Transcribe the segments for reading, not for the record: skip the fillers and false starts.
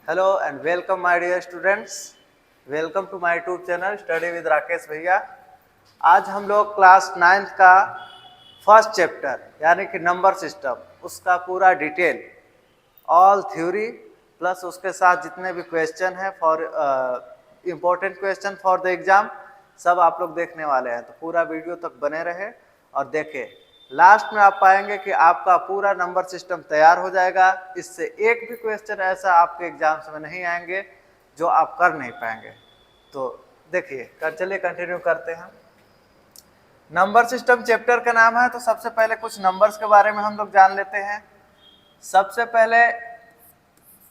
Hello and welcome my dear students, welcome to my YouTube channel study with Rakesh Bhaiya. आज हम लोग class 9th का first chapter यानी कि नंबर सिस्टम, उसका पूरा डिटेल ऑल थ्योरी प्लस उसके साथ जितने भी क्वेश्चन हैं for important question for the exam सब आप लोग देखने वाले हैं। तो पूरा वीडियो तक बने रहे और देखें। लास्ट में आप पाएंगे कि आपका पूरा नंबर सिस्टम तैयार हो जाएगा। इससे एक भी क्वेश्चन ऐसा आपके एग्जाम्स में नहीं आएंगे जो आप कर नहीं पाएंगे। तो देखिए चलिए कंटिन्यू करते हैं। नंबर सिस्टम चैप्टर का नाम है, तो सबसे पहले कुछ नंबर्स के बारे में हम लोग जान लेते हैं। सबसे पहले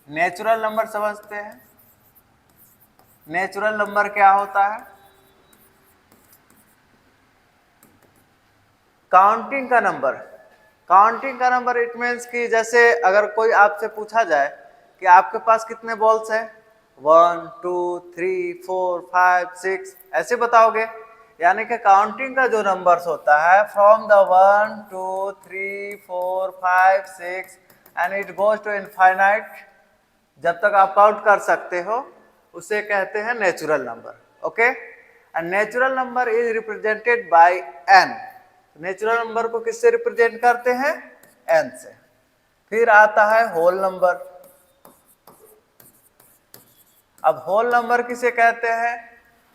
नेचुरल नंबर समझते हैं। नेचुरल नंबर क्या होता है? काउंटिंग का नंबर। काउंटिंग का नंबर इट मीन्स कि जैसे अगर कोई आपसे पूछा जाए कि आपके पास कितने बॉल्स हैं, 1 2 3 4 5 6 ऐसे बताओगे। यानी कि काउंटिंग का जो नंबर्स होता है from the 1 2 3 4 5 6 and it goes to infinite, जब तक आप काउंट कर सकते हो उसे कहते हैं natural number. Okay, and natural number is represented by N. Natural number को किससे रिप्रेजेंट करते हैं? एन से। फिर आता है होल नंबर। अब होल नंबर किसे कहते हैं?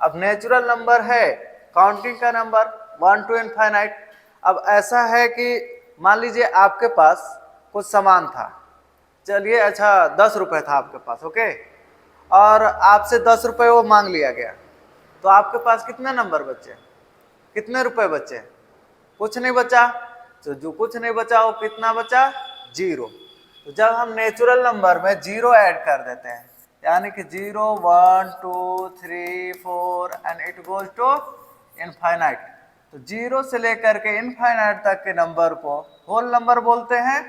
अब नेचुरल नंबर है काउंटिंग का नंबर 1 टू इनफाइनाइट। अब ऐसा है कि मान लीजिए आपके पास कुछ सामान था, चलिए अच्छा 10 रुपए था आपके पास, ओके, और आपसे 10 रुपए वो मांग लिया गया, तो आपके पास कितने नंबर बचे? कितने रुपए बचे? कुछ नहीं बचा। तो जो कुछ नहीं बचा वो कितना बचा? 0। तो जब हम नेचुरल नंबर में 0 ऐड कर देते हैं यानी कि 0 1 2 3 4 and it goes to infinite, तो 0 से लेकर के इनफाइनाइट तक के नंबर को होल नंबर बोलते हैं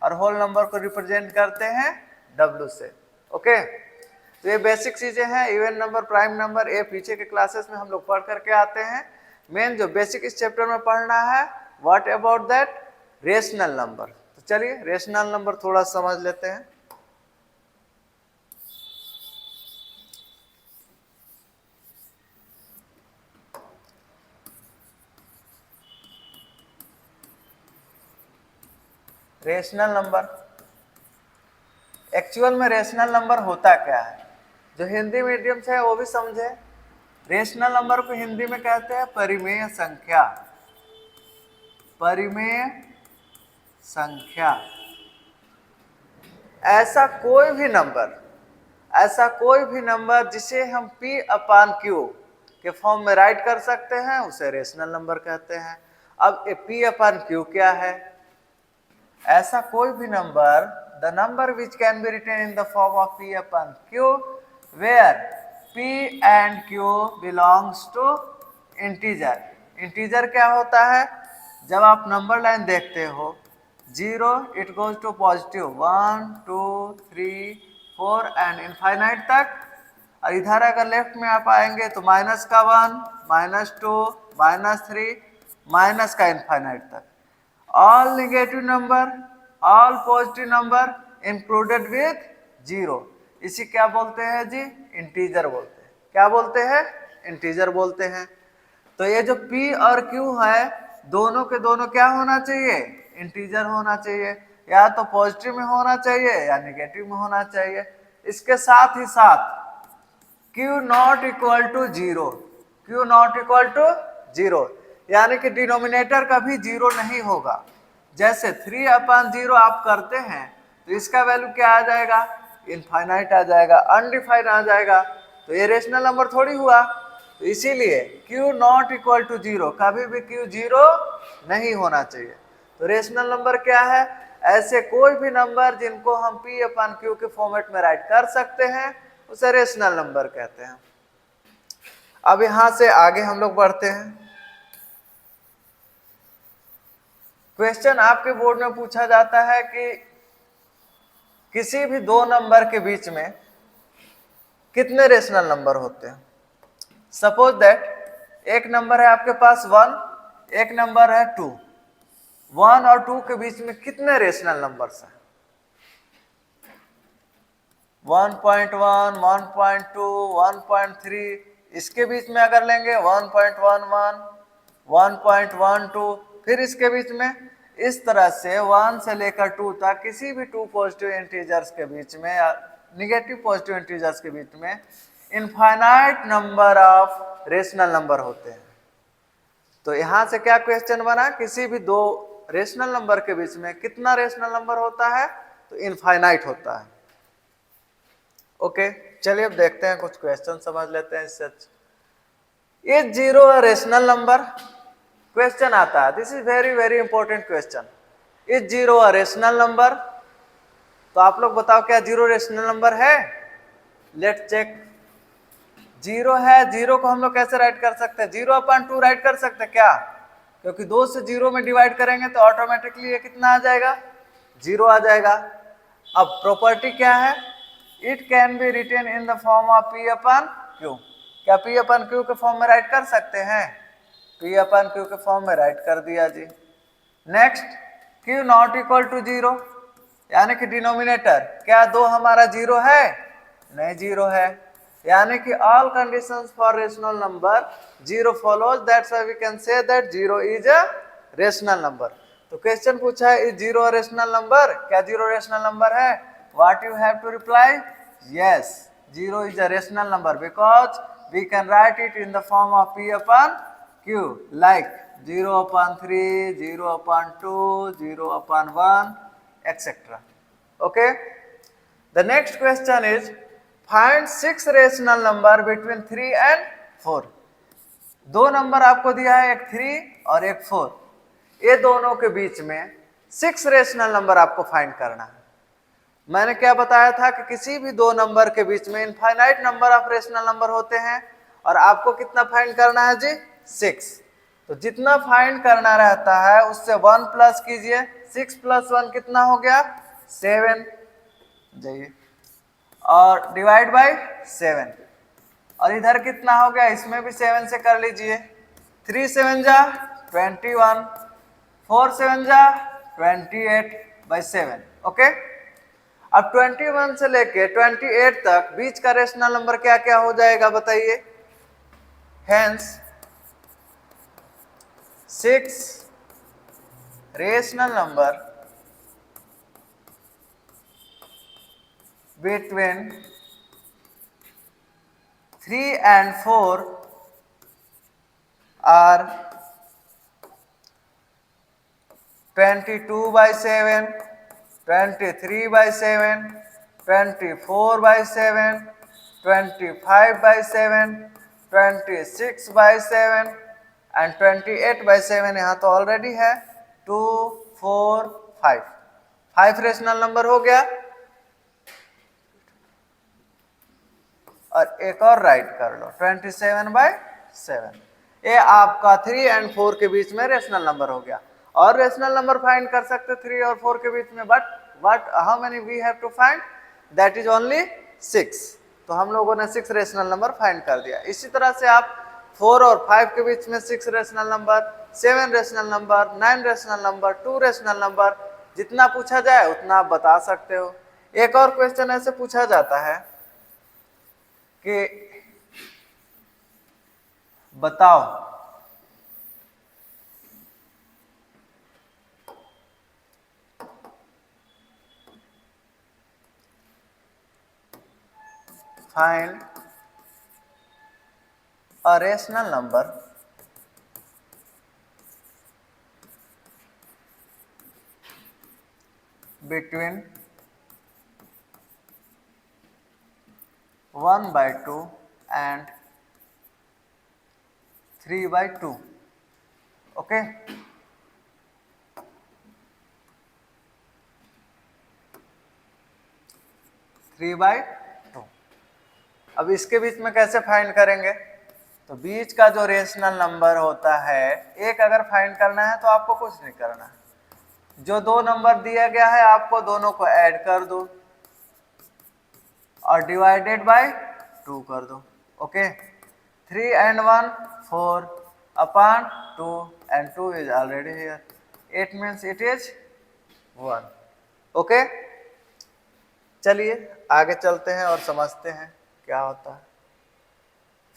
और होल नंबर को रिप्रेजेंट करते हैं W से। ओके, तो ये बेसिक चीजें हैं। इवन नंबर, प्राइम नंबर, ये पीछे के क्लासेस में हम लोग पढ़ करके आते हैं। मेन जो बेसिक इस चैप्टर में पढ़ना है, what about that rational number. तो चलिए रेशनल नंबर थोड़ा समझ लेते हैं। रेशनल नंबर एक्चुअल में रेशनल नंबर होता क्या है? जो हिंदी मीडियम से है वो भी समझे। रेशनल नंबर को हिंदी में कहते हैं परिमेय संख्या। परिमेय संख्या ऐसा कोई भी नंबर जिसे हम P अपान Q के फॉर्म में राइट कर सकते हैं उसे रेशनल नंबर कहते हैं। अब P अपान Q क्या है? ऐसा कोई भी number, the number which can be written in the form of P upon Q where P and Q belongs to integer. Integer क्या होता है? जब आप नंबर लाइन देखते हो 0 it goes to positive 1 2 3 4 and infinite तक, और इधर अगर लेफ्ट में आप आएंगे तो माइनस का 1 -2 -3 माइनस का इनफाइनाइट तक। All negative number, all positive number included with 0, इसी क्या बोलते हैं जी? इंटीजर बोलते हैं। क्या बोलते हैं? इंटीजर बोलते हैं। तो ये जो P और Q है दोनों के दोनों क्या होना चाहिए? इंटीजर होना चाहिए। या तो पॉजिटिव में होना चाहिए या नेगेटिव में होना चाहिए। इसके साथ ही साथ Q not equal to 0, Q not equal to 0 यानी कि डिनोमिनेटर कभी 0 नहीं होगा। जैसे 3 अपान 0 आप करते हैं तो इसका वैल्यू क्या आ जाएगा? इनफाइनाइट आ जाएगा, अनडिफाइंड आ जाएगा। तो ये रेशनल नंबर थोड़ी हुआ। तो इसीलिए Q नॉट इक्वल टू 0, कभी भी Q 0 नहीं होना चाहिए। तो रेशनल नंबर क्या है? ऐसे कोई भी नंबर जिनको हम P अपान Q के फॉर्मेट में राइट कर सकते हैं उसे रेशनल नंबर कहते हैं। अब यहां से आगे हम लोग बढ़ते हैं। क्वेश्चन आपके बोर्ड में पूछा जाता है कि किसी भी दो नंबर के बीच में कितने रेशनल नंबर होते हैं। सपोज दैट एक नंबर है आपके पास 1, एक नंबर है 2। 1 और 2 के बीच में कितने रेशनल नंबर्स हैं? 1.1, 1.2, 1.3, इसके बीच में अगर लेंगे 1.11, 1.12, फिर इसके बीच में इस तरह से 1 से लेकर 2 तक किसी भी 2 पॉजिटिव इंटीजर्स के बीच में या निगेटिव पॉजिटिव इंटीजर्स के बीच में infinite number of rational number होते हैं। तो यहां से क्या क्वेश्चन बना, किसी भी दो रेशनल नंबर के बीच में कितना रेशनल नंबर होता है, तो इनफाइनाइट होता है। ओके, चलिए अब देखते हैं कुछ क्वेश्चन समझ लेते हैं इससे। Is zero a rational number, question आता है, this is very very important question. Is zero a rational number, तो आप लोग बताओ क्या जीरो रेशनल नंबर है? Let's check. जीरो है, जीरो को हम लोग कैसे राइट कर सकते हैं? 0/2 राइट कर सकते हैं क्या? क्योंकि 2 से 0 में डिवाइड करेंगे तो ऑटोमेटिकली ये कितना आ जाएगा? 0 आ जाएगा। अब प्रॉपर्टी क्या है? It can be written in the form of P/Q। क्या P/Q के फॉर्म में राइट कर सकते हैं? P/Q के फॉर्म में राइट कर दिया जी। Next, Q not equal to 0, यानी कि डिनोमिनेटर क्या 2 हमारा 0 है? नहीं, 0 है। यानी कि all conditions for rational number 0 follows, that's why we can say that 0 is a rational number. तो क्वेश्चन पूछा है इज 0 अ रेशनल नंबर, क्या 0 रेशनल नंबर है? What you have to reply? Yes, 0 is a rational number because we can write it in the form of P/Q like 0/3, 0/2, 0/1, etc. Okay. The next question is find 6 rational number between 3 and 4। दो number आपको दिया है, एक 3 और एक 4। ये दोनों के बीच में 6 रेशनल नंबर आपको फाइंड करना है। मैंने क्या बताया था कि किसी भी दो नंबर के बीच में infinite number of rational number होते हैं, और आपको कितना फाइंड करना है जी? 6। तो जितना फाइंड करना रहता है उससे 1 प्लस कीजिए, 6 + 1 कितना हो गया? 7। जाइए और डिवाइड बाय 7, और इधर कितना हो गया? इसमें भी 7 से कर लीजिए। 3 7 जा 21, 4 7 जा 28/7। ओके, अब 21 से लेके 28 तक बीच का रेशनल नंबर क्या क्या हो जाएगा बताइए? Hence 6 rational number between 3 and 4 are 22/7, 23/7, 24/7, 25/7, 26/7 and 28/7। यहाँ तो ऑलरेडी है 2 4 5, 5 रेशनल नंबर हो गया। और एक और राइट कर लो 27/7। ये आपका 3 and 4 के बीच में रेशनल नंबर हो गया। और रेशनल नंबर फाइंड कर सकते 3 और 4 के बीच में, but what how many we have to find? That is only 6। तो हम लोगों ने 6 रेशनल नंबर फाइंड कर दिया। इसी तरह से आप 4 और 5 के बीच में 6 rational number, 7 rational number, 9 rational number, 2 rational number, जितना पूछा जाए उतना आप बता सकते हो। एक और क्वेश्चन ऐसे पूछा जाता है कि बताओ find a rational number between 1/2 and 3/2। Okay, three by two. अब इसके बीच में कैसे फाइंड करेंगे? तो बीच का जो रेशनल नंबर होता है, एक अगर फाइंड करना है तो आपको कुछ नहीं करना है। जो दो नंबर दिया गया है आपको दोनों को ऐड कर दो और डिवाइडेड बाय 2 कर दो। Okay, 3 and 1 4/2 and 2 is already here, 8 means it is 1। Okay, चलिए आगे चलते हैं और समझते हैं क्या होता है।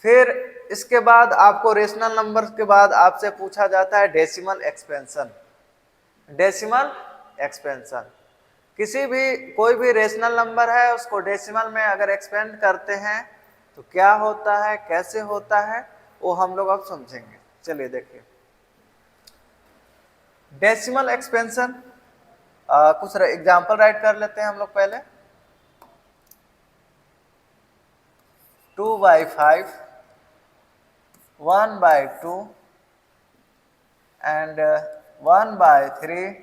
फिर इसके बाद आपको रेशनल नंबर के बाद आपसे पूछा जाता है डेसिमल एक्सपेंशन। डेसिमल एक्सपेंशन किसी भी कोई भी रेशनल नंबर है उसको डेसिमल में अगर एक्सपेंड करते हैं तो क्या होता है, कैसे होता है, वो हम लोग अब समझेंगे। चलिए देखिए डेसिमल एक्सपेंशन, कुछ एग्जांपल राइट कर लेते हैं हम लोग पहले। 2/5, 1/2 and 1/3,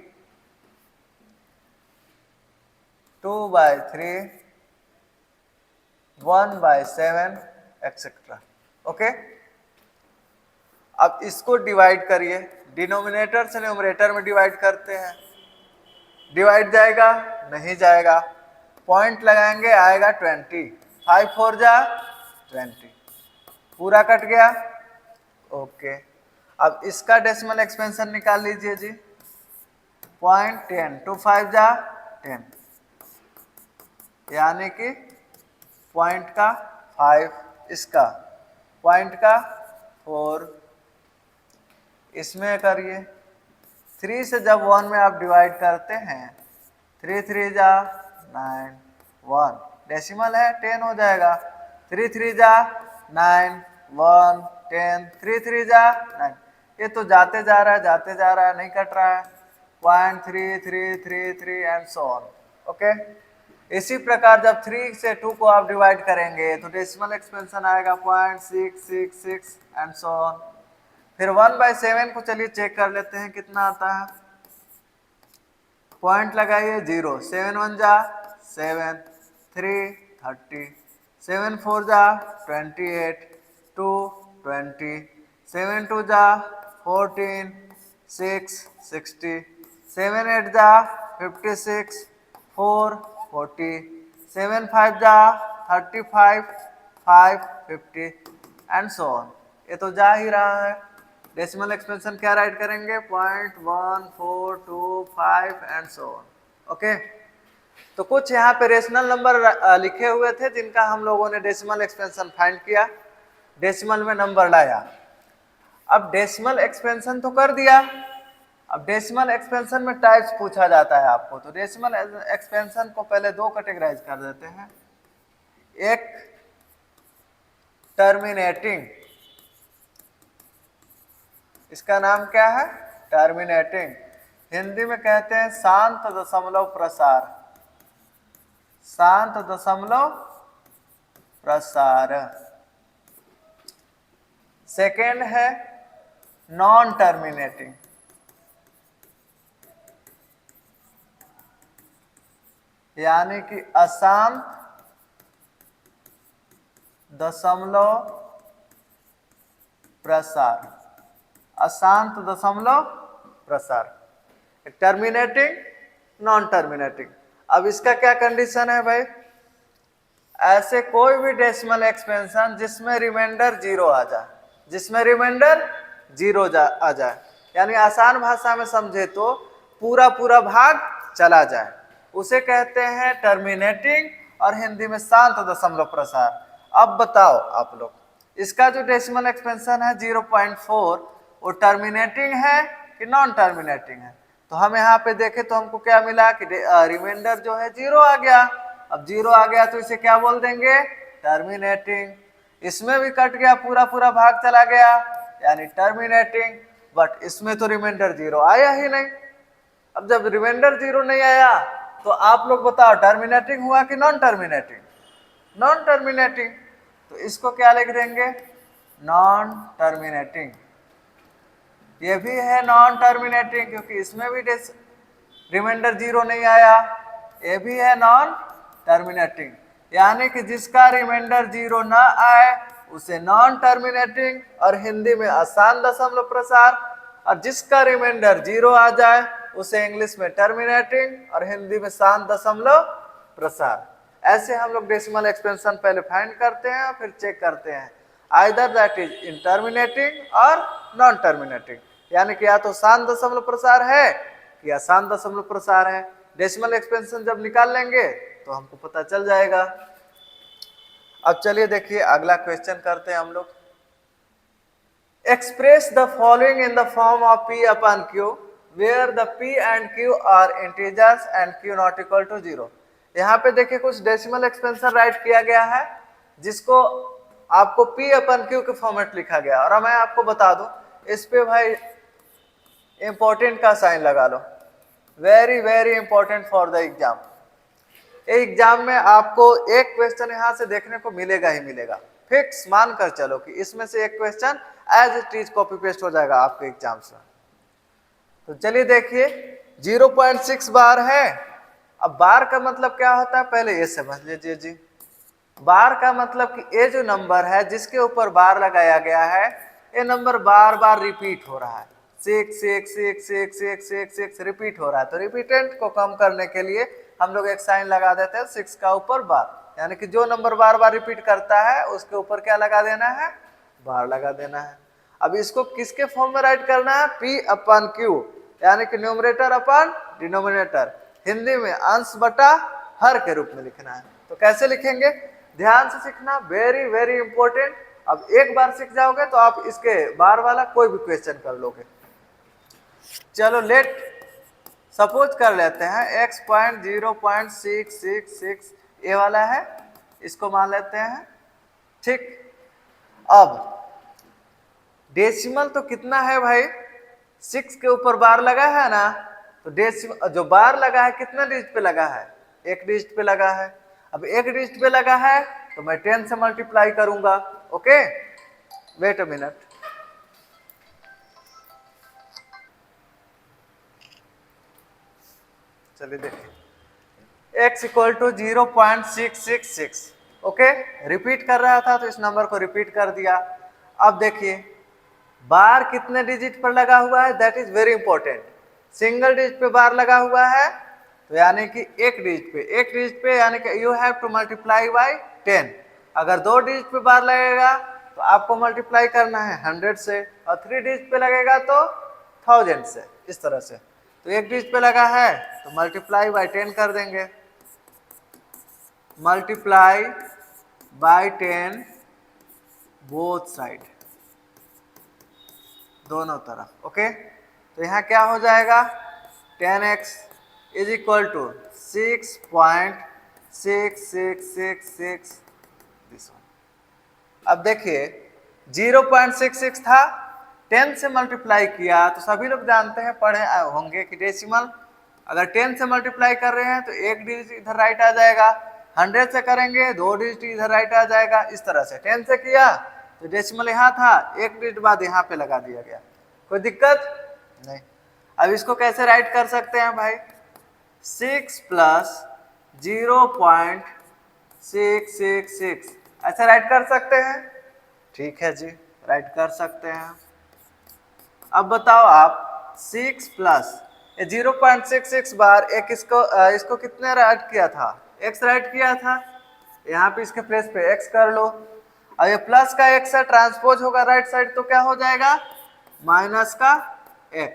2/3, 1/7 एक्सेट्रा। ओके, अब इसको डिवाइड करिए, डिनोमिनेटर से न्यूमरेटर में डिवाइड करते हैं। डिवाइड जाएगा? नहीं जाएगा। पॉइंट लगाएंगे, आएगा 20। 5 4 जा 20, पूरा कट गया। ओके, अब इसका डेसिमल एक्सपेंशन निकाल लीजिए जी। 0.10, 2 5 जा 10, यानी कि पॉइंट का 5, इसका पॉइंट का 4, इसमें करिए। 3 से जब 1 में आप डिवाइड करते हैं, 3 3 जा 9, 1 डेसिमल है 10 हो जाएगा। 3 3 जा 9, 1 10, 3 3 जा 9, ये तो जाते जा रहा है, जाते जा रहा है, नहीं कट रहा है। 0.3333 एंड सो ऑन। ओके, इसी प्रकार जब 3 से 2 को आप डिवाइड करेंगे तो डेसिमल एक्सपेंशन आएगा 0.666 एंड सो ऑन। फिर 1/7 को चलिए चेक कर लेते हैं कितना आता है। पॉइंट लगाइए 0, 7 1 जा 7, 3 30, 7 4 जा 28, 2 20, 7 2 जा 14, 6 60, 7 8 जा 56, 4 40, 7 5 जा 35, 5 50 एंड सो ऑन। ये तो जा ही रहा है। डेसिमल एक्सपेंशन क्या राइट करेंगे? 0.1425 एंड सो ऑन। ओके, तो कुछ यहाँ पे रेशनल नंबर लिखे हुए थे जिनका हम लोगों ने डेसिमल एक्सपेंशन फाइंड किया, डेसिमल में नंबर लाया। अब डेसिमल एक्सपेंशन तो कर दिया, अब डेसिमल एक्सपेंशन में टाइप्स पूछा जाता है आपको। तो डेसिमल एक्सपेंशन को पहले दो कैटेगराइज कर देते हैं। एक टर्मिनेटिंग, इसका नाम क्या है? टर्मिनेटिंग। हिंदी में कहते हैं शांत दशमलव प्रसार, शांत दशमलव प्रसार। सेकेंड है नॉन टर्मिनेटिंग, यानी कि अशांत दशमलव प्रसार, अशांत दशमलव प्रसार। Terminating, non terminating. अब इसका क्या कंडीशन है भाई? ऐसे कोई भी डेसिमल एक्सपेंशन जिसमें रिमाइंडर 0 आ जाए, जिसमें रिमाइंडर 0 आ जाए, यानी आसान भाषा में समझे तो पूरा पूरा भाग चला जाए, उसे कहते हैं टर्मिनेटिंग, और हिंदी में शांत दशमलव प्रसार। अब बताओ आप लोग, इसका जो डेसिमल एक्सपेंशन है 0.4, वो टर्मिनेटिंग है कि नॉन टर्मिनेटिंग है? तो हम यहाँ पे देखें तो हमको क्या मिला कि रिमाइंडर जो है 0 आ गया। अब 0 आ गया तो इसे क्या बोल देंगे? टर्मिनेटिंग। इसमें भी कट गया, पूरा पूरा भाग चला गया, यानी टर्मिनेटिंग। बट इसमें तो रिमाइंडर 0 आया ही नहीं। अब जब रिमाइंडर 0 नहीं आया तो आप लोग बताओ टर्मिनेटिंग हुआ कि नॉन टर्मिनेटिंग? Non terminating. तो इसको क्या लिख देंगे? Non terminating. ये भी है नॉन टर्मिनेटिंग क्योंकि इसमें भी रिमाइंडर 0 नहीं आया। ये भी है नॉन टर्मिनेटिंग, यानी कि जिसका रिमाइंडर 0 ना आए उसे नॉन टर्मिनेटिंग और हिंदी में अशांत दशमलव प्रसार, और जिसका रिमाइंडर 0 आ जाए उसे इंग्लिश में टर्मिनेटिंग और हिंदी में शांत दशमलव प्रसार। ऐसे हम लोग डेसिमल एक्सपेंशन पहले फाइंड करते हैं और फिर चेक करते हैं either that is in terminating और नॉन टर्मिनेटिंग, यानी कि या तो शांत दशमलव प्रसार है या अशांत दशमलव प्रसार है। डेसिमल एक्सपेंशन जब निकाल लेंगे तो हमको पता चल जाएगा। अब चलिए देखिए अगला क्वेश्चन करते हैं हम लोग। Express the following in the form of P upon Q where the P and Q are integers and Q not equal to 0। यहाँ पे देखिए कुछ डेसिमल एक्सपेंशन राइट किया गया है जिसको आपको P अपन Q के फॉर्मेट लिखा गया। और मैं आपको बता दूं इस पे भाई इंपॉर्टेंट का साइन लगा लो, very very important for the exam. Exam में आपको एक क्वेश्चन यहाँ से देखने को मिलेगा ही मिलेगा, फिक्स मान कर चलो कि इसमें से एक question as it is copy paste हो जाएगा आपके एग्जाम से। तो चलिए देखिए 0.6 बार है। अब बार का मतलब क्या होता है पहले ये समझ लीजिए जी। बार का मतलब कि ये जो नंबर है जिसके ऊपर बार लगाया गया है ये नंबर बार बार रिपीट हो रहा है, 6 6 6 6 6 6 6 रिपीट हो रहा है। तो रिपीटेंट को कम करने के लिए हम लोग एक साइन लगा देते हैं 6 का ऊपर बार, यानी कि जो नंबर बार बार रिपीट करता है उसके ऊपर क्या लगा देना है, बार लगा देना है। अब इसको किसके फॉर्म में राइट करना है, P अपन Q, यानी कि न्यूमरेटर अपन डिनोमिनेटर, हिंदी में अंश बटा हर के रूप में लिखना है। तो कैसे लिखेंगे ध्यान से सीखना, वेरी वेरी इंपॉर्टेंट। अब एक बार सीख जाओगे तो आप इसके बार वाला कोई भी क्वेश्चन कर लोगे। चलो लेट सपोज कर लेते हैं x.0.666 ये वाला है, इसको मान लेते हैं, ठीक। अब डेसिमल तो कितना है भाई, 6 के ऊपर बार लगा है ना, तो डेसिमल जो बार लगा है कितना डिजिट पे लगा है, एक डिजिट पे लगा है। अब एक डिजिट पे लगा है तो मैं 10 से मल्टीप्लाई करूंगा। ओके वेट अ मिनट, चलिए देखिए x equal to 0.666। Okay repeat कर रहा था तो इस नंबर को रिपीट कर दिया। अब देखिए बार कितने डिजिट पर लगा हुआ है, that is very important. Single digit पे बार लगा हुआ है तो यानी कि एक डिजिट पे यानी कि you have to multiply by 10। अगर 2 डिजिट पे बार लगेगा तो आपको मल्टीप्लाई करना है 100 से, और 3 डिजिट पे लगेगा तो 1000 से, इस तरह से। तो एक डिजिट पे लगा है तो मल्टीप्लाई बाय 10 कर देंगे, मल्टीप्लाई बाय 10 बोथ साइड, दोनों तरफ। ओके तो यहाँ क्या हो जाएगा 10x is equal to 6.6666 this one. अब देखिए 0.66 था, 10 से मल्टीप्लाई किया तो सभी लोग जानते हैं पढ़े होंगे कि डेसिमल अगर 10 से मल्टीप्लाई कर रहे हैं तो एक डिजिट इधर राइट आ जाएगा, 100 से करेंगे 2 डिजिट इधर राइट आ जाएगा, इस तरह से। 10 से किया तो डेसिमल यहाँ था, एक डिजिट बाद यहाँ पे लगा दिया गया, कोई दिक्कत नहीं। अब इसको कैसे राइट कर सकते हैं भाई, 6 प्लस 0.666 ऐसे राइट कर सकते हैं, ठीक है जी राइट कर सकते हैं। अब बताओ आप 6 प्लस 0.66 बार एक इसको कितने राइट किया था, x राइट किया था, यहाँ पे इसके प्लेस पे x कर लो। अब ये प्लस का x है ट्रांसपोज होगा राइट साइड तो क्या हो जाएगा माइनस का x,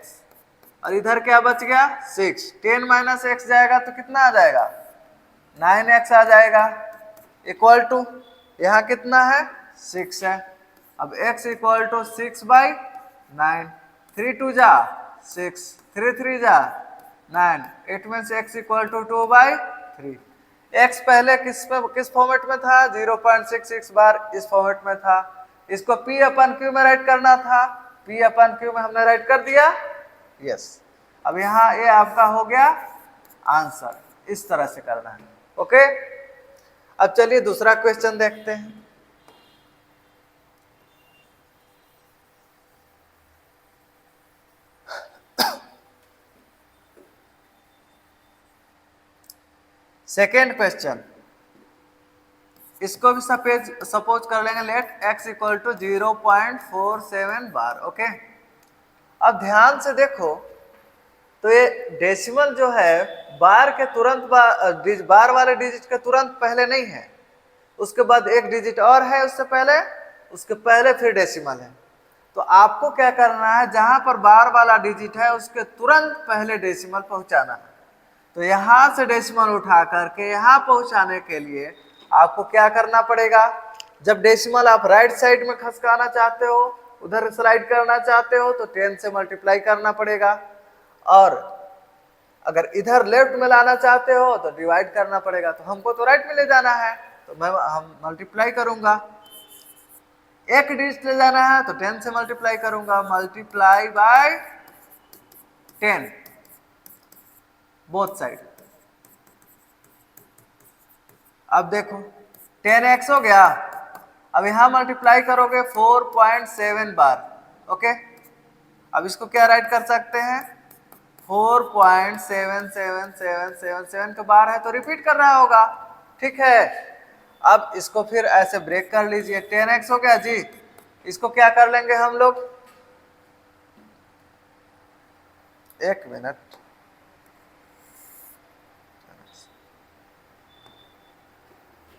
और इधर क्या बच गया 6, 10 माइनस x जाएगा तो कितना आ जाएगा 9x आ जाएगा, इक्वल टू यहाँ कितना है 6 है। अब x इक्वल टू 6/9, 3 2 जा 6, 3 3 जा 9, it means x equal to 2/3। x पहले किस फॉर्मेट में था 0.66 बार इस फॉर्मेट में था, इसको P अपन Q में राइट करना था, P अपन Q में हमने राइट कर दिया, यस। अब यहाँ ये आपका हो गया आंसर, इस तरह से करना है। ओके अब चलिए दूसरा क्वेश्चन देखते हैं। सेकेंड क्वेश्चन, इसको भी सपोज कर लेंगे let x equal to 0.47 bar. Okay अब ध्यान से देखो तो ये डेसिमल जो है बार के तुरंत बार वाले डिजिट के तुरंत पहले नहीं है, उसके बाद एक डिजिट और है उससे पहले, उसके पहले फिर डेसिमल है। तो आपको क्या करना है जहां पर बार वाला डिजिट है उसके तुरंत पहले डेसिमल पहुंचाना है। तो तो यहां से डेसिमल उठा करके यहां पहुंचाने के लिए आपको क्या करना पड़ेगा, जब डेसिमल आप राइट साइड में खसकाना चाहते हो, उधर स्लाइड करना चाहते हो, तो 10 से मल्टीप्लाई करना पड़ेगा, और अगर इधर लेफ्ट में लाना चाहते हो तो डिवाइड करना पड़ेगा। तो हमको तो राइट में ले जाना है, तो हम मल्टीप्लाई करूंगा, एक डिजिट ले जाना है तो 10 से मल्टीप्लाई करूंगा, मल्टीप्लाई बाय 10 बोथ साइड। अब देखो 10x हो गया, अब यहां मल्टीप्लाई करोगे 4.7 बार। ओके, अब इसको क्या राइट कर सकते हैं, 4.77777 का बार है तो रिपीट कर रहा होगा, ठीक है। अब इसको फिर ऐसे ब्रेक कर लीजिए, 10x हो गया जी, इसको क्या कर लेंगे हम लोग, एक मिनट,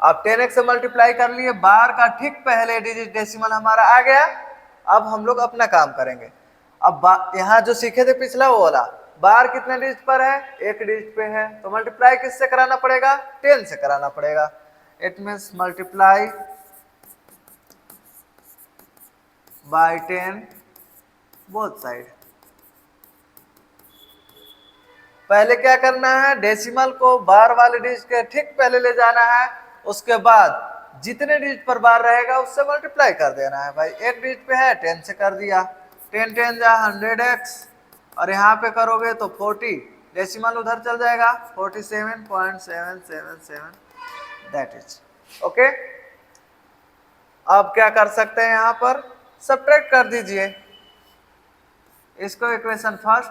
अब 10x से मल्टीप्लाई कर लिए, बार का ठीक पहले डिजिट डेसिमल हमारा आ गया। अब हम लोग अपना काम करेंगे। अब यहाँ जो सीखे थे पिछला वो वाला, बार कितने डिजिट पर है, एक डिजिट पे है, तो मल्टीप्लाई किससे कराना पड़ेगा, 10 से कराना पड़ेगा। It means multiply by 10 both side. पहले क्या करना है, डेसिमल को बार वाले डिजिट के ठीक पहले ले जाना है, उसके बाद जितने डिजिट पर बार रहेगा उससे मल्टीप्लाई कर देना है। भाई एक डिजिट पे है 10 से कर दिया, 10 10 जा 100x, और यहाँ पे करोगे तो 40, डेसिमल उधर चल जाएगा 47.777, दैट इज ओके। अब क्या कर सकते हैं, यहाँ पर सब्ट्रैक्ट कर दीजिए, इसको इक्वेशन फर्स्ट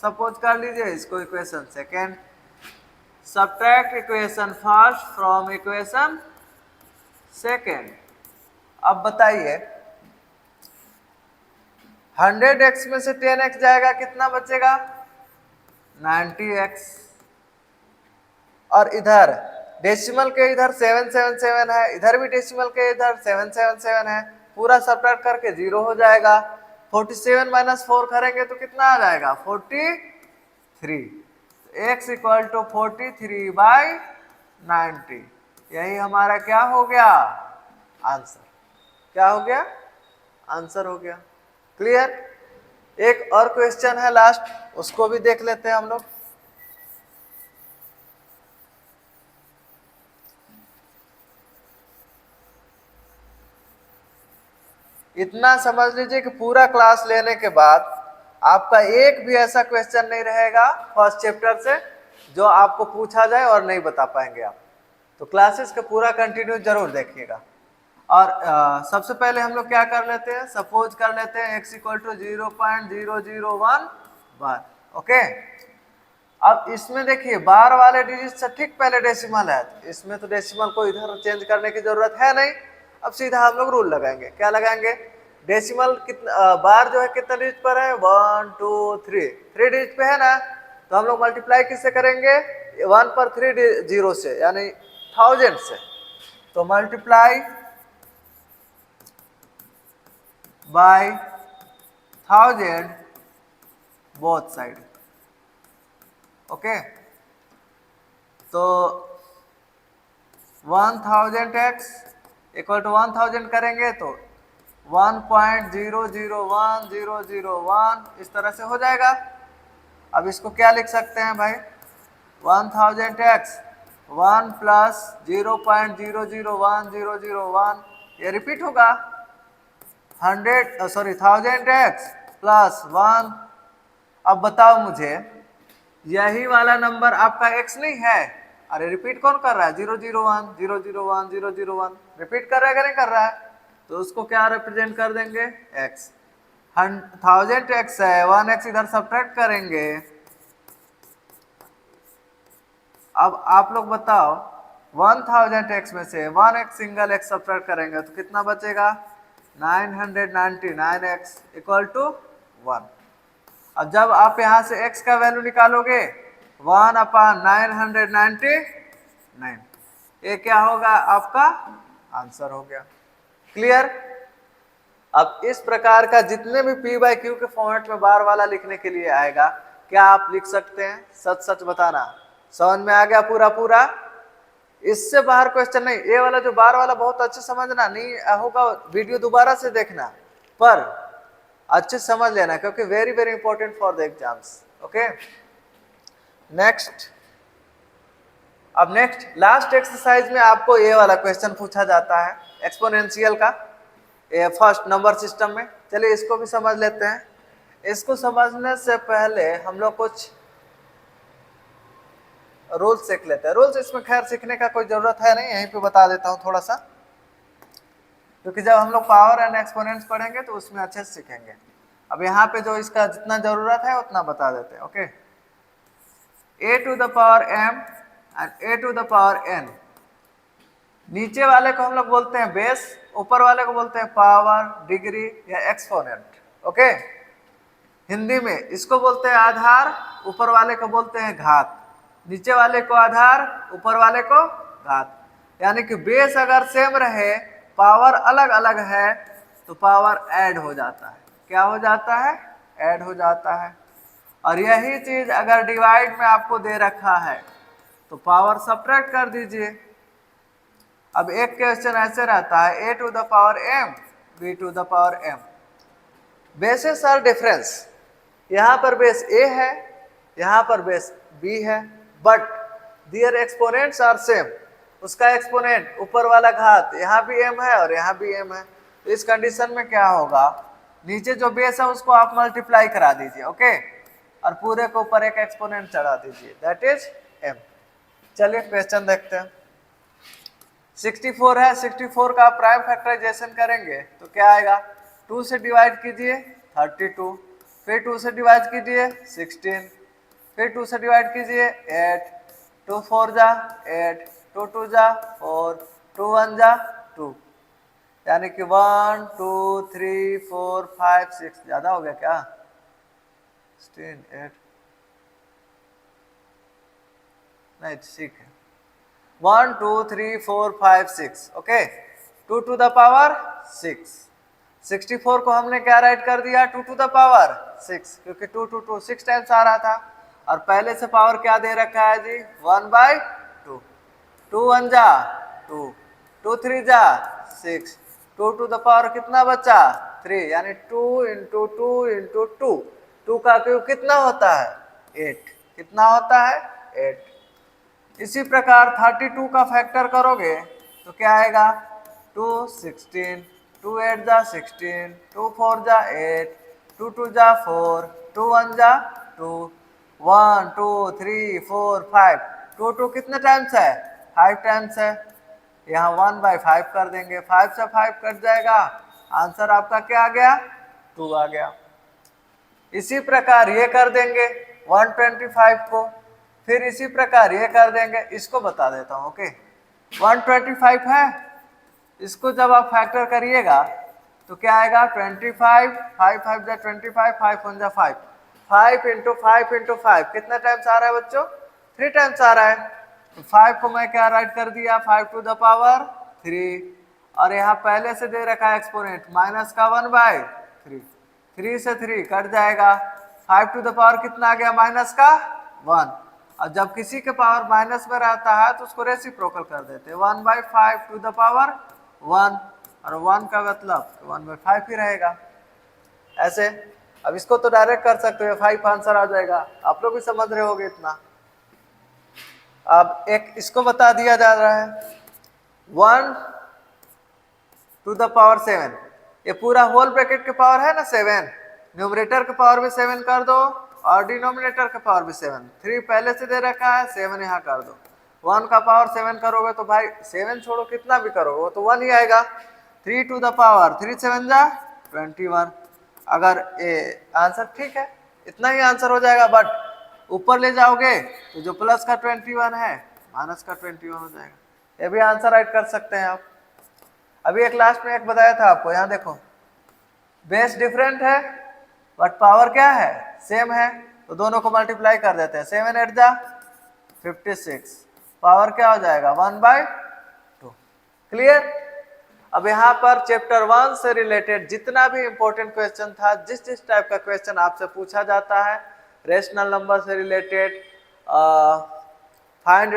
सपोज कर लीजिए, इसको equation second, subtract equation first from equation second. अब बताइए 100x में से 10x जाएगा, कितना बचेगा, 90x, और इधर डेसिमल के इधर 777 है, इधर भी डेसिमल के इधर 777 है, पूरा सब्ट्रैक्ट करके 0 हो जाएगा। 47 माइनस 4 करेंगे तो कितना आ जाएगा, 43, x इक्वल टू 43/90। यही हमारा क्या हो गया, आंसर। क्या हो गया, आंसर हो गया। क्लियर। एक और क्वेश्चन है लास्ट, उसको भी देख लेते हैं हम लोग। इतना समझ लीजिए कि पूरा क्लास लेने के बाद आपका एक भी ऐसा क्वेश्चन नहीं रहेगा फर्स्ट चैप्टर से जो आपको पूछा जाए और नहीं बता पाएंगे आप। तो क्लासेस का पूरा कंटिन्यू जरूर देखिएगा। और सबसे पहले हम लोग क्या कर लेते हैं, सपोज कर लेते हैं x equal to 0.001 bar. Okay, अब इसमें देखिए बार वाले डिजिट से ठीक पहले डेसिमल है, तो इसमें तो डेसिमल को इधर चेंज करने की जरूरत है नहीं। अब सीधा हम लोग रूल लगाएंगे, क्या लगाएंगे, डेसिमल कितना बार जो है कितना डिजिट पर है, 1 2 3 डिजिट पे है ना, तो हम लोग मल्टीप्लाई किससे करेंगे, 1 पर 3 जीरो से, यानी 1000 से। तो multiply by 1000 both side. Okay, तो 1000x इक्वल टू 1000 करेंगे तो 1.001001 इस तरह से हो जाएगा। अब इसको क्या लिख सकते हैं भाई, 1000x 1 प्लस 0.001001, ये रिपीट होगा, 1000x प्लस 1। अब बताओ मुझे, यही वाला नंबर आपका x नहीं है, अरे रिपीट कौन कर रहा है, 001 001 001 रिपीट कर रहा है, नहीं कर रहा है, तो उसको क्या रिप्रेजेंट कर देंगे, x। 1000x है, 1x इधर सब्ट्रैक्ट करेंगे। अब आप लोग बताओ 1000x में से 1x सिंगल x सब्ट्रैक्ट करेंगे तो कितना बचेगा, 999x इक्वल टू 1। अब जब आप यहां से x का वैल्यू निकालोगे 1/999, ये क्या होगा, आपका आंसर हो गया। क्लियर। अब इस प्रकार का जितने भी p/q के फॉर्मेट में बार वाला लिखने के लिए आएगा, क्या आप लिख सकते हैं, सच सच बताना, समझ में आ गया पूरा पूरा? इससे बाहर क्वेश्चन नहीं। ये वाला जो बार वाला बहुत अच्छे समझना, नहीं होगा वीडियो दोबारा से देखना, पर अच्छे समझ लेना क्योंकि very very important for the exams. Okay, next. अब नेक्स्ट लास्ट एक्सरसाइज में आपको ये वाला क्वेश्चन पूछा जाता है एक्सपोनेंशियल का, ये फर्स्ट नंबर सिस्टम में। चलिए इसको भी समझ लेते हैं। इसको समझने से पहले हम लोग कुछ रूल्स सीख लेते हैं। रूल्स इसमें खैर सीखने का कोई जरूरत है नहीं, यहीं पे बता देता हूँ थोड़ा सा, क्योंकि जब हम लोग पावर एंड एक्सपोनेंट्स पढ़ेंगे तो उसमें अच्छे से सीखेंगे। अब यहाँ पे जो इसका जितना जरूरत है उतना बता देते हैं। Okay, a to the power m and a to the power n, नीचे वाले को हम लोग बोलते हैं बेस, ऊपर वाले को बोलते हैं पावर, डिग्री या एक्सपोनेंट। ओके, हिंदी में इसको बोलते हैं आधार, ऊपर वाले को बोलते हैं घात। नीचे वाले को आधार, ऊपर वाले को घात। यानी कि बेस अगर सेम रहे, पावर अलग अलग है, तो पावर ऐड हो जाता है। क्या हो जाता है? ऐड हो जाता है। और यही चीज अगर डिवाइड में आपको दे रखा है तो पावर सब्ट्रैक्ट कर दीजिए। अब एक क्वेश्चन ऐसे रहता है a to the power m, b to the power m, bases are difference. यहाँ पर बेस a है, यहाँ पर बेस b है, but their exponents are same. उसका एक्सपोनेंट ऊपर वाला घात यहाँ भी m है और यहाँ भी m है। तो इस कंडीशन में क्या होगा, नीचे जो बेस है उसको आप मल्टीप्लाई करा दीजिए। ओके, और पूरे के ऊपर एक एक्सपोनेंट चढ़ा दीजिए, दैट इज m। चलिए क्वेश्चन देखते हैं। 64 है, 64 का प्राइम फैक्टराइजेशन करेंगे तो क्या आएगा, 2 से डिवाइड कीजिए 32, फिर 2 से डिवाइड कीजिए 16, फिर 2 से डिवाइड कीजिए 8, 2 4 जा 8, 2 2 जा 4, 2 1 जा 2, यानी कि 1 2 3 4 5 6, ज्यादा हो गया क्या, 16 8 नहीं ठीक है, 1 2 3 4 5 6। Okay, 2 to the power 6। 64 को हमने क्या राइट कर दिया, 2 टू द पावर 6, क्योंकि 2 2 2 6 टाइम्स आ रहा था। और पहले से पावर क्या दे रखा है जी, 1/2। 2 1 जा 2, 2 3 जा 6, 2 टू द पावर कितना बचा, 3, यानी 2 इंटू 2 इंटू 2, 2 का क्यूब कितना होता है, 8। कितना होता है, 8। इसी प्रकार 32 का फैक्टर करोगे तो क्या आएगा, 2 16, 2 8 जा 16, 2 4 जा 8, 2 2 जा 4, 2 1 जा 2, 1 2 3 4 5, 2 2 कितने टाइम्स है, 5 टाइम्स है। यहाँ 1/5 कर देंगे, 5 से 5 कट जाएगा, आंसर आपका क्या आ गया, 2 आ गया। इसी प्रकार ये कर देंगे 125 को, फिर इसी प्रकार ये कर देंगे। इसको बता देता हूँ। ओके, 125 है, इसको जब आप फैक्टर करिएगा तो क्या आएगा, 25, 5 5 जा 25, 5 1 जा 5, 5 इंटू 5 इंटू 5 कितना टाइम्स आ रहा है बच्चों, 3 टाइम्स आ रहा है। तो 5 को मैं क्या राइट कर दिया, 5 टू द पावर 3, और यहाँ पहले से दे रखा है एक्सपोनेंट माइनस का 1/3, 3 से 3 कट जाएगा, 5 टू द पावर कितना आ गया, माइनस का 1। और जब किसी के पावर माइनस में रहता है तो उसको रेसिप्रोकल कर देते हैं, 1/5 टू द पावर 1, और 1 का मतलब 1/5 ही रहेगा। ऐसे अब इसको तो डायरेक्ट कर सकते हो, 5 आंसर आ जाएगा, आप लोग भी समझ रहे होगे इतना। अब एक इसको बता दिया जा रहा है, 1 टू द पावर 7, ये पूरा होल ब्रैकेट के पावर है ना 7, न्यूमरेटर के पावर भी 7 कर दो और डिनोमिनेटर का पावर भी 7, 3 पहले से दे रखा है, 7 यहाँ कर दो। 1 का पावर 7 करोगे तो भाई 7 छोड़ो कितना भी करोगे वो तो 1 ही आएगा। 3 टू द पावर 3 7 जा 21। अगर ये आंसर ठीक है, इतना ही आंसर हो जाएगा, बट ऊपर ले जाओगे तो जो प्लस का 21 है माइनस का 21 हो जाएगा। ये भी आंसर राइट कर सकते हैं आप। अभी एक लास्ट में एक बताया था आपको, यहाँ देखो बेस डिफरेंट है बट पावर क्या है, सेम है, तो दोनों को मल्टीप्लाई कर देते हैं, 7 8 जा 56, पावर क्या हो जाएगा 1/2। क्लियर। अब यहाँ पर चैप्टर 1 से रिलेटेड जितना भी इंपॉर्टेंट क्वेश्चन था, जिस जिस टाइप का क्वेश्चन आपसे पूछा जाता है, रेशनल नंबर से related, find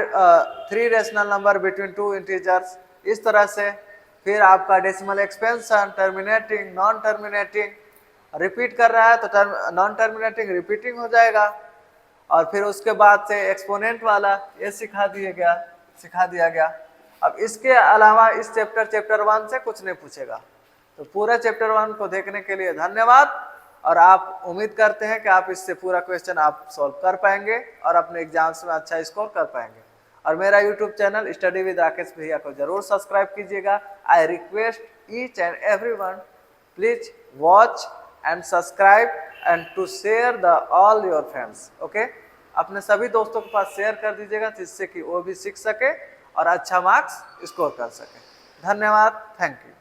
3 rational number between 2 integers, इस तरह से। फिर आपका decimal expansion, terminating, non terminating, repeat कर रहा है तो नॉन टर्मिनेटिंग रिपीटिंग हो जाएगा। और फिर उसके बाद से एक्सपोनेंट वाला ये सिखा दिया गया। अब इसके अलावा इस चैप्टर 1 से कुछ नहीं पूछेगा। तो पूरा चैप्टर 1 को देखने के लिए धन्यवाद, और आप उम्मीद करते हैं कि आप इससे पूरा क्वेश्चन आप सॉल्व कर पाएंगे और अपने एग्जाम्स में अच्छा स्कोर कर पाएंगे। और मेरा YouTube channel study with Rakesh Bhaiya को जरूर सब्सक्राइब कीजिएगा। I request each and everyone, please watch and subscribe and to share the all your friends. Okay, अपने सभी दोस्तों के पास शेयर कर दीजिएगा जिससे कि वो भी सीख सके और अच्छा मार्क्स स्कोर कर सके। धन्यवाद, थैंक यू।